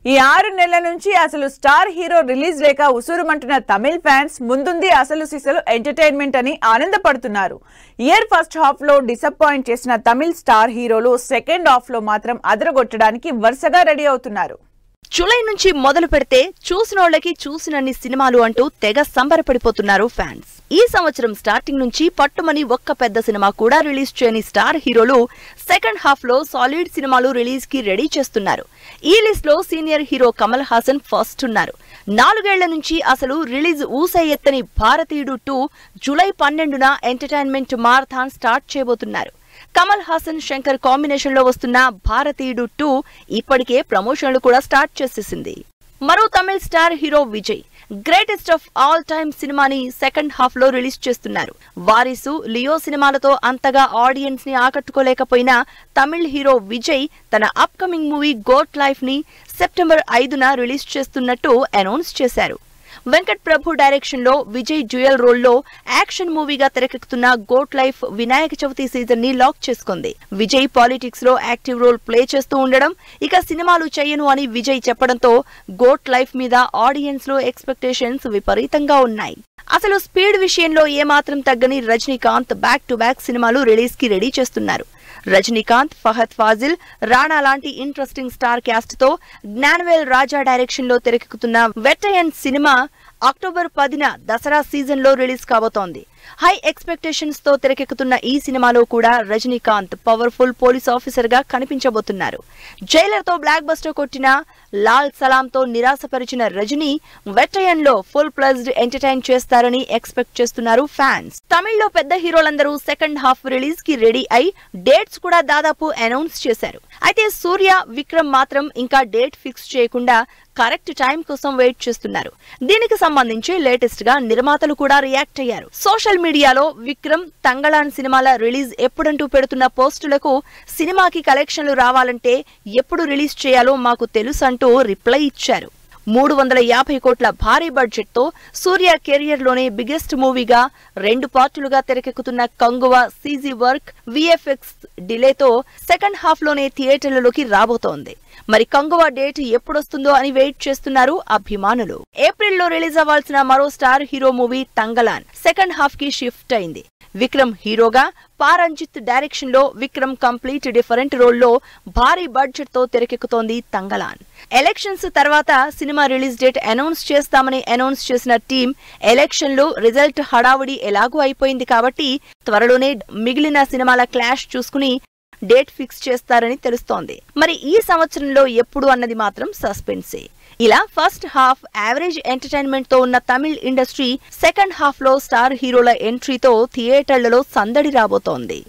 ఈ 6 నెలల నుంచి అసలు స్టార్ హీరో రిలీజ్ లేక ఉసురుమంటున్న తమిళ ఫ్యాన్స్ ముందుంది అసలు సిసలు ఎంటర్టైన్మెంట్ అని ఆనందపడుతున్నారు. ఇయర్ ఫస్ట్ హాఫ్ లో డిసప్పాయింట్ చేసిన తమిళ స్టార్ హీరోలు సెకండ్ హాఫ్ లో మాత్రం అదరగొట్టడానికి వరుసగా రెడీ అవుతున్నారు. జూలై నుంచి మొదలు పెడితే చూసినోళ్ళకి చూసినన్ని సినిమాలు అంటూ తెగ సంబరపడిపోతున్నారు ఫ్యాన్స్. ఈ సంవత్సరం స్టార్టింగ్ నుంచి పట్టుమని ఒక్క పెద్ద సినిమా కూడా రిలీజ్ చేయని స్టార్ హీరోలు సెకండ్ హాఫ్ లో సాలిడ్ సినిమాలు రిలీజ్ కి రెడీ చేస్తున్నారు. ఈ లిస్ట్ లో senior hero Kamal Haasan first ఉన్నారు. 4 ఏళ్ల నుంచి అసలు రిలీజ్ ఊసే ఎత్తని భారతీయుడు 2 జూలై 12న ఎంటర్టైన్మెంట్ మారథాన్ స్టార్ట్ చేయబోతున్నారు. కమల్ హాసన్ శంకర్ కాంబినేషన్ లో వస్తున్న భారతీయుడు 2 ఇప్పటికే ప్రమోషన్లు కూడా స్టార్ట్ చేసేసింది. మరో తమిళ star hero Vijay greatest of all time సినిమాని సెకండ్ హాఫ్ లో రిలీజ్ చేస్తున్నారు. వారిసు, లియో సినిమాలతో అంతగా ఆడియన్స్ ని ఆకట్టుకోలేకపోయినా తమిళ హీరో విజయ్ తన అప్కమింగ్ మూవీ గోట్ లైఫ్ ని సెప్టెంబర్ 5న రిలీజ్ చేస్తున్నట్టు అనౌన్స్ చేశారు. వెంకట్ ప్రభు డైరెక్షన్ లో విజయ్ డ్యూయల్ రోల్ లో యాక్షన్ మూవీగా తెరకెక్కుతున్న goat life Vinayaka Chavithi season ని లాక్ చేసుకుంది. విజయ్ పాలిటిక్స్ లో యాక్టివ్ రోల్ ప్లే చేస్తూ ఉండడం, ఇక సినిమాలు చేయను అని విజయ్ చెప్పడంతో గోట్ లైఫ్ మీద ఆడియన్స్ లో ఎక్స్పెక్టేషన్స్ విపరీతంగా ఉన్నాయి. అసలు స్పీడ్ విషయంలో ఏమాత్రం తగ్గని రజనీకాంత్ బ్యాక్ టు బ్యాక్ సినిమాలు రిలీజ్ కి రెడీ చేస్తున్నారు. రజనీకాంత్, ఫహద్ ఫాజిల్, రాణా లాంటి ఇంట్రెస్టింగ్ స్టార్ క్యాస్ట్ తో జ్ఞానవేల్ రాజా డైరెక్షన్ లో తెరకెక్కుతున్న వెట్టయన్ సినిమా అక్టోబర్ 10న దసరా సీజన్ లో రిలీజ్ కాబోతోంది. హై ఎక్స్పెక్టేషన్స్ తో తెరకెక్కుతున్న ఈ సినిమాలో కూడా రజనీకాంత్ పవర్ఫుల్ పోలీస్ ఆఫీసర్ గా కనిపించబోతున్నారు. జైలర్ తో బ్లాక్ బస్టర్ కొట్టిన లాల్ సలాం తో నిరాశపరిచిన రజనీ వెట్టయన్ లో ఫుల్ ప్లస్డ్ ఎంటర్టైన్ చేస్తారని ఎక్స్పెక్ట్ చేస్తున్నారు ఫ్యాన్స్. తమిళ్లో పెద్ద హీరోలందరూ సెకండ్ హాఫ్ రిలీజ్ కి రెడీ అయి డేట్స్ కూడా దాదాపు అనౌన్స్ చేశారు. అయితే సూర్య, విక్రమ్ మాత్రం ఇంకా డేట్ ఫిక్స్ చేయకుండా కరెక్ట్ టైం కోసం వెయిట్ చేస్తున్నారు. దీనికి సంబంధించి లేటెస్ట్ గా నిర్మాతలు కూడా రియాక్ట్ అయ్యారు. సోషల్ మీడియాలో విక్రమ్, తంగళాన్ సినిమాల రిలీజ్ ఎప్పుడంటూ పెడుతున్న పోస్టులకు సినిమాకి కలెక్షన్లు రావాలంటే ఎప్పుడు రిలీజ్ చేయాలో మాకు తెలుసు అంటూ రిప్లై ఇచ్చారు. 350 కోట్ల భారీ బడ్జెట్ తో సూర్య కెరియర్ లోనే బిగ్గెస్ట్ మూవీగా 2 పార్టులుగా తెరకెక్కుతున్న కంగువ సీజీ వర్క్, విఎఫ్ఎక్స్ డిలేతో సెకండ్ హాఫ్ లోనే థియేటర్లలోకి రాబోతోంది. మరి కంగువ డేట్ ఎప్పుడొస్తుందో అని వెయిట్ చేస్తున్నారు అభిమానులు. ఏప్రిల్లో రిలీజ్ అవ్వాల్సిన మరో star hero movie Thangalaan second half కి షిఫ్ట్ అయింది. విక్రమ్ హీరోగా, పారంజిత్ డైరెక్షన్ లో విక్రమ్ కంప్లీట్ డిఫరెంట్ రోల్ లో భారీ బడ్జెట్ తో తెరకెక్కుతోంది తంగళాన్. ఎలక్షన్స్ తర్వాత సినిమా రిలీజ్ డేట్ అనౌన్స్ చేస్తామని అనౌన్స్ చేసిన టీం ఎలక్షన్ లో రిజల్ట్ హడావుడి ఎలాగూ అయిపోయింది కాబట్టి త్వరలోనే మిగిలిన సినిమాల క్లాష్ చూసుకుని డేట్ ఫిక్స్ చేస్తారని తెలుస్తోంది. మరి ఈ సంవత్సరంలో ఎప్పుడు అన్నది మాత్రం సస్పెన్సే. ఇలా ఫస్ట్ హాఫ్ యావరేజ్ ఎంటర్టైన్మెంట్ తో ఉన్న తమిళ్ ఇండస్ట్రీ సెకండ్ హాఫ్ లో స్టార్ హీరోల ఎంట్రీతో థియేటర్లలో సందడి రాబోతోంది.